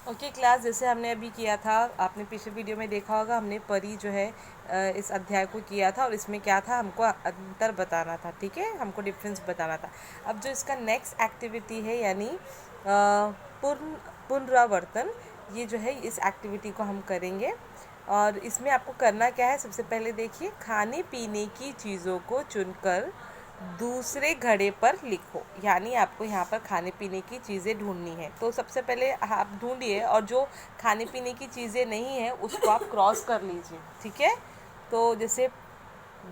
Okay class, जैसे हमने अभी किया था, आपने पिछले वीडियो में देखा होगा, हमने परी जो है इस अध्याय को किया था और इसमें क्या था, हमको अंतर बताना था। ठीक है, हमको डिफरेंस बताना था। अब जो इसका नेक्स्ट एक्टिविटी है यानी पुनरावर्तन, ये जो है इस एक्टिविटी को हम करेंगे। और इसमें आपको करना क्या है, सबसे पहले देखिए, खाने पीने की चीज़ों को चुनकर दूसरे घड़े पर लिखो। यानी आपको यहाँ पर खाने पीने की चीज़ें ढूंढनी है। तो सबसे पहले आप ढूंढिए और जो खाने पीने की चीज़ें नहीं है उसको आप क्रॉस कर लीजिए। ठीक है, तो जैसे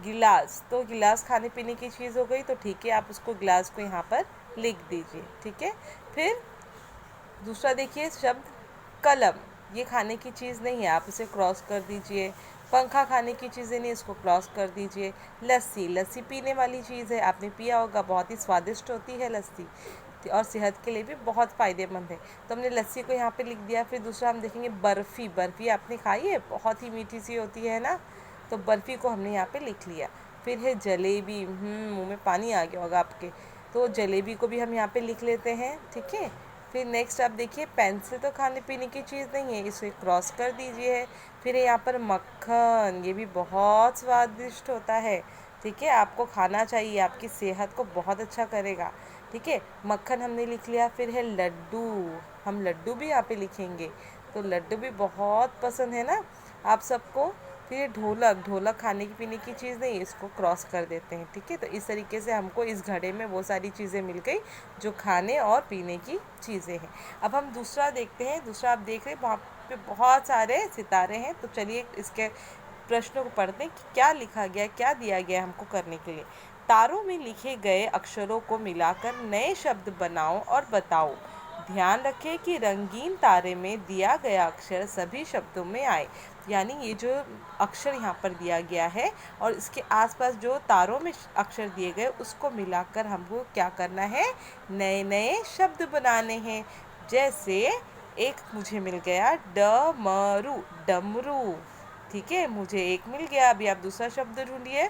गिलास, तो गिलास खाने पीने की चीज़ हो गई, तो ठीक है, आप उसको गिलास को यहाँ पर लिख दीजिए। ठीक है, फिर दूसरा देखिए शब्द कलम, ये खाने की चीज़ नहीं है, आप इसे क्रॉस कर दीजिए। पंखा खाने की चीज़ें नहीं, इसको क्रॉस कर दीजिए। लस्सी, लस्सी पीने वाली चीज़ है, आपने पिया होगा, बहुत ही स्वादिष्ट होती है लस्सी और सेहत के लिए भी बहुत फ़ायदेमंद है। तो हमने लस्सी को यहाँ पे लिख दिया। फिर दूसरा हम देखेंगे बर्फ़ी, बर्फ़ी आपने खाई है, बहुत ही मीठी सी होती है ना, तो बर्फ़ी को हमने यहाँ पे लिख लिया। फिर है जलेबी, मुँह में पानी आ गया होगा आपके, तो जलेबी को भी हम यहाँ पे लिख लेते हैं। ठीक है, फिर नेक्स्ट आप देखिए पेंसिल, तो खाने पीने की चीज़ नहीं है, इसे क्रॉस कर दीजिए। फिर यहाँ पर मक्खन, ये भी बहुत स्वादिष्ट होता है। ठीक है, आपको खाना चाहिए, आपकी सेहत को बहुत अच्छा करेगा। ठीक है, मक्खन हमने लिख लिया। फिर है लड्डू, हम लड्डू भी यहाँ पे लिखेंगे, तो लड्डू भी बहुत पसंद है ना आप सबको। फिर ढोलक, ढोलक खाने की पीने की चीज़ नहीं, इसको क्रॉस कर देते हैं। ठीक है, तो इस तरीके से हमको इस घड़े में वो सारी चीज़ें मिल गई जो खाने और पीने की चीज़ें हैं। अब हम दूसरा देखते हैं। दूसरा आप देख रहे हैं वहाँ पे बहुत सारे सितारे हैं, तो चलिए इसके प्रश्नों को पढ़ते हैं कि क्या लिखा गया, क्या दिया गया हमको करने के लिए। तारों में लिखे गए अक्षरों को मिलाकर नए शब्द बनाओ और बताओ। ध्यान रखें कि रंगीन तारे में दिया गया अक्षर सभी शब्दों में आए। यानी ये जो अक्षर यहाँ पर दिया गया है और इसके आसपास जो तारों में अक्षर दिए गए उसको मिलाकर हमको क्या करना है, नए नए शब्द बनाने हैं। जैसे एक मुझे मिल गया डमरू, डमरू। ठीक है, मुझे एक मिल गया। अभी आप दूसरा शब्द ढूंढिए,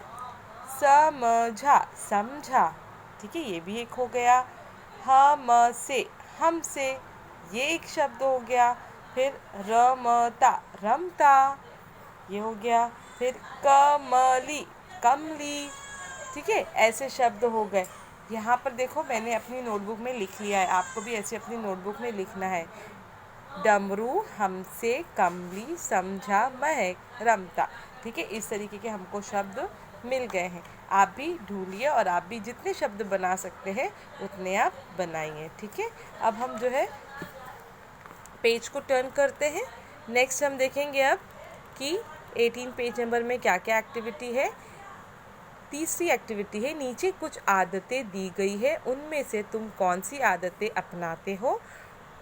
समझा, समझा। ठीक है, ये भी एक हो गया। हमसे, हमसे, ये एक शब्द हो गया। फिर रमता, रमता, ये हो गया। फिर कमली, कमली। ठीक है, ऐसे शब्द हो गए। यहाँ पर देखो मैंने अपनी नोटबुक में लिख लिया है, आपको भी ऐसे अपनी नोटबुक में लिखना है। डमरू, हमसे, कमली, समझा, महक, रमता। ठीक है, इस तरीके के हमको शब्द मिल गए हैं। आप भी ढूंढिए और आप भी जितने शब्द बना सकते हैं उतने आप बनाइए। ठीक है, अब हम जो है पेज को टर्न करते हैं। नेक्स्ट हम देखेंगे अब कि 18 पेज नंबर में क्या क्या एक्टिविटी है। तीसरी एक्टिविटी है, नीचे कुछ आदतें दी गई है, उनमें से तुम कौन सी आदतें अपनाते हो।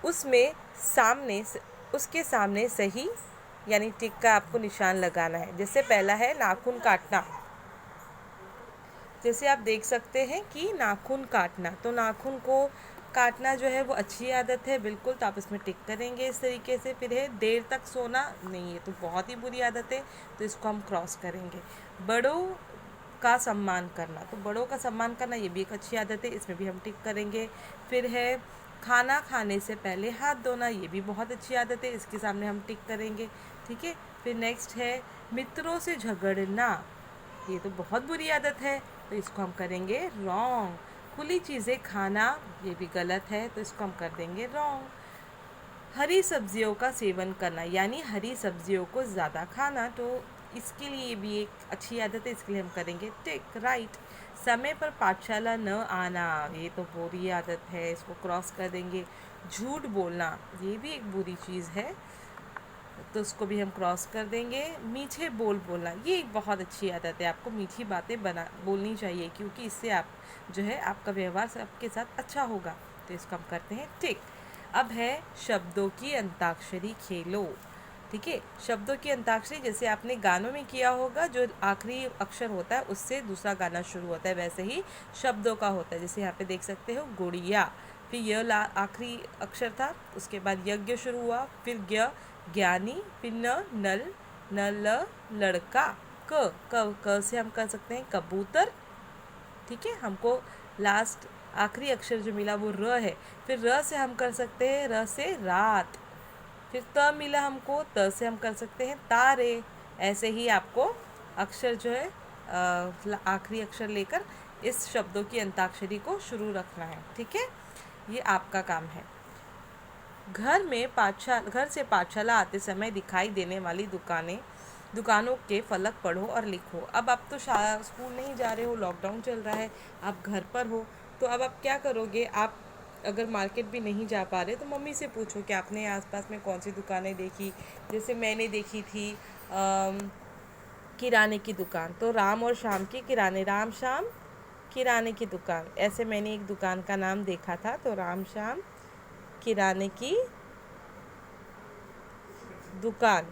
उसमें सामने उसके सामने सही यानी टिक का आपको निशान लगाना है। जैसे पहला है नाखून काटना। जैसे आप देख सकते हैं कि नाखून काटना, तो नाखून को काटना जो है वो अच्छी आदत है बिल्कुल, तो आप इसमें टिक करेंगे इस तरीके से। फिर है देर तक सोना, नहीं ये तो बहुत ही बुरी आदत है, तो इसको हम क्रॉस करेंगे। बड़ों का सम्मान करना, तो बड़ों का सम्मान करना ये भी एक अच्छी आदत है, इसमें भी हम टिक करेंगे। फिर है खाना खाने से पहले हाथ धोना, ये भी बहुत अच्छी आदत है, इसके सामने हम टिक करेंगे। ठीक है, फिर नेक्स्ट है मित्रों से झगड़ना, ये तो बहुत बुरी आदत है, तो इसको हम करेंगे रॉन्ग। खुली चीज़ें खाना, ये भी गलत है, तो इसको हम कर देंगे रॉन्ग। हरी सब्जियों का सेवन करना यानी हरी सब्जियों को ज़्यादा खाना, तो इसके लिए भी एक अच्छी आदत है, इसके लिए हम करेंगे टिक, राइट। समय पर पाठशाला न आना, ये तो बुरी आदत है, इसको क्रॉस कर देंगे। झूठ बोलना, ये भी एक बुरी चीज़ है, तो उसको भी हम क्रॉस कर देंगे। मीठे बोल बोलना, ये एक बहुत अच्छी आदत है, आपको मीठी बातें बोलनी चाहिए, क्योंकि इससे आप जो है आपका व्यवहार सबके साथ अच्छा होगा, तो इसको हम करते हैं टिक। अब है शब्दों की अंताक्षरी खेलो। ठीक है, शब्दों की अंताक्षरी जैसे आपने गानों में किया होगा, जो आखिरी अक्षर होता है उससे दूसरा गाना शुरू होता है, वैसे ही शब्दों का होता है। जैसे यहाँ पे देख सकते हो गुड़िया, फिर य आखिरी अक्षर था, उसके बाद यज्ञ शुरू हुआ, फिर ज्ञ ज्ञानी, फिर न नल, नल लड़का, क से हम कर सकते हैं कबूतर। ठीक है, हमको लास्ट आखिरी अक्षर जो मिला वो र है, फिर र से हम कर सकते हैं र से रात, फिर त मिला हमको, त से हम कर सकते हैं तारे। ऐसे ही आपको अक्षर जो है आखिरी अक्षर लेकर इस शब्दों की अंताक्षरी को शुरू रखना है। ठीक है, ये आपका काम है। घर से पाठशाला आते समय दिखाई देने वाली दुकानों के फलक पढ़ो और लिखो। अब आप तो स्कूल नहीं जा रहे हो, लॉकडाउन चल रहा है, आप घर पर हो, तो अब आप क्या करोगे? आप अगर मार्केट भी नहीं जा पा रहे तो मम्मी से पूछो कि आपने आसपास में कौन सी दुकानें देखी। जैसे मैंने देखी थी किराने की दुकान, तो राम और शाम की किराने, राम शाम किराने की दुकान, ऐसे मैंने एक दुकान का नाम देखा था, तो राम शाम किराने की दुकान।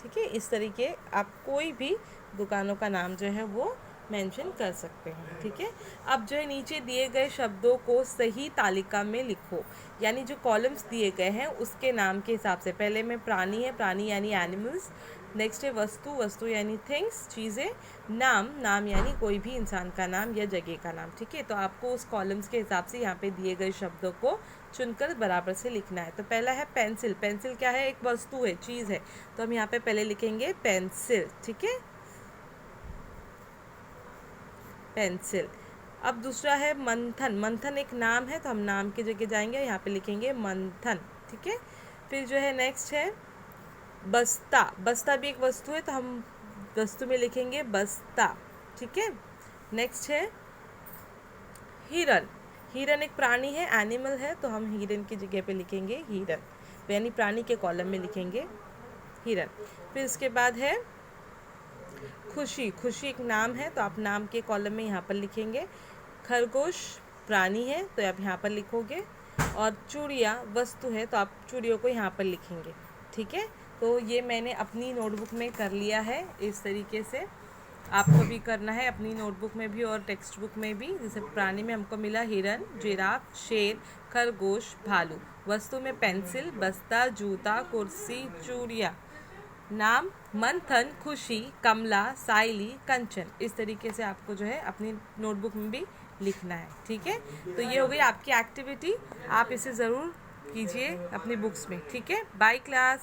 ठीक है, इस तरीके आप कोई भी दुकानों का नाम जो है वो मेंशन कर सकते हैं। ठीक है, अब जो है नीचे दिए गए शब्दों को सही तालिका में लिखो, यानी जो कॉलम्स दिए गए हैं उसके नाम के हिसाब से। पहले में प्राणी है, प्राणी यानी एनिमल्स। नेक्स्ट है वस्तु यानी थिंग्स, चीज़ें। नाम यानी कोई भी इंसान का नाम या जगह का नाम। ठीक है, तो आपको उस कॉलम्स के हिसाब से यहाँ पे दिए गए शब्दों को चुनकर बराबर से लिखना है। तो पहला है पेंसिल। पेंसिल क्या है? एक वस्तु है, चीज़ है, तो हम यहाँ पे पहले लिखेंगे पेंसिल। ठीक है, पेंसिल। अब दूसरा है मंथन। मंथन एक नाम है, तो हम नाम की जगह जाएंगे, यहाँ पे लिखेंगे मंथन। ठीक है, फिर जो है नेक्स्ट है बस्ता। बस्ता भी एक वस्तु है, तो हम वस्तु में लिखेंगे बस्ता। ठीक है, नेक्स्ट है हिरन। हिरन एक प्राणी है, एनिमल है, तो हम हिरन की जगह पे लिखेंगे हिरन, यानी प्राणी के कॉलम में लिखेंगे हिरन। फिर इसके बाद है खुशी। खुशी एक नाम है, तो आप नाम के कॉलम में यहाँ पर लिखेंगे। खरगोश प्राणी है, तो आप यहाँ पर लिखोगे। और चूड़िया वस्तु है, तो आप चूड़ियों को यहाँ पर लिखेंगे। ठीक है, तो ये मैंने अपनी नोटबुक में कर लिया है। इस तरीके से आपको भी करना है अपनी नोटबुक में भी और टेक्स्ट बुक में भी। जैसे प्राणी में हमको मिला हिरन, जिराफ, शेर, खरगोश, भालू। वस्तु में पेंसिल, बस्ता, जूता, कुर्सी, चूड़िया। नाम मंथन, खुशी, कमला, साइली, कंचन। इस तरीके से आपको जो है अपनी नोटबुक में भी लिखना है। ठीक है, तो ये हो गई आपकी एक्टिविटी। आप इसे ज़रूर कीजिए अपनी बुक्स में। ठीक है, बाय क्लास।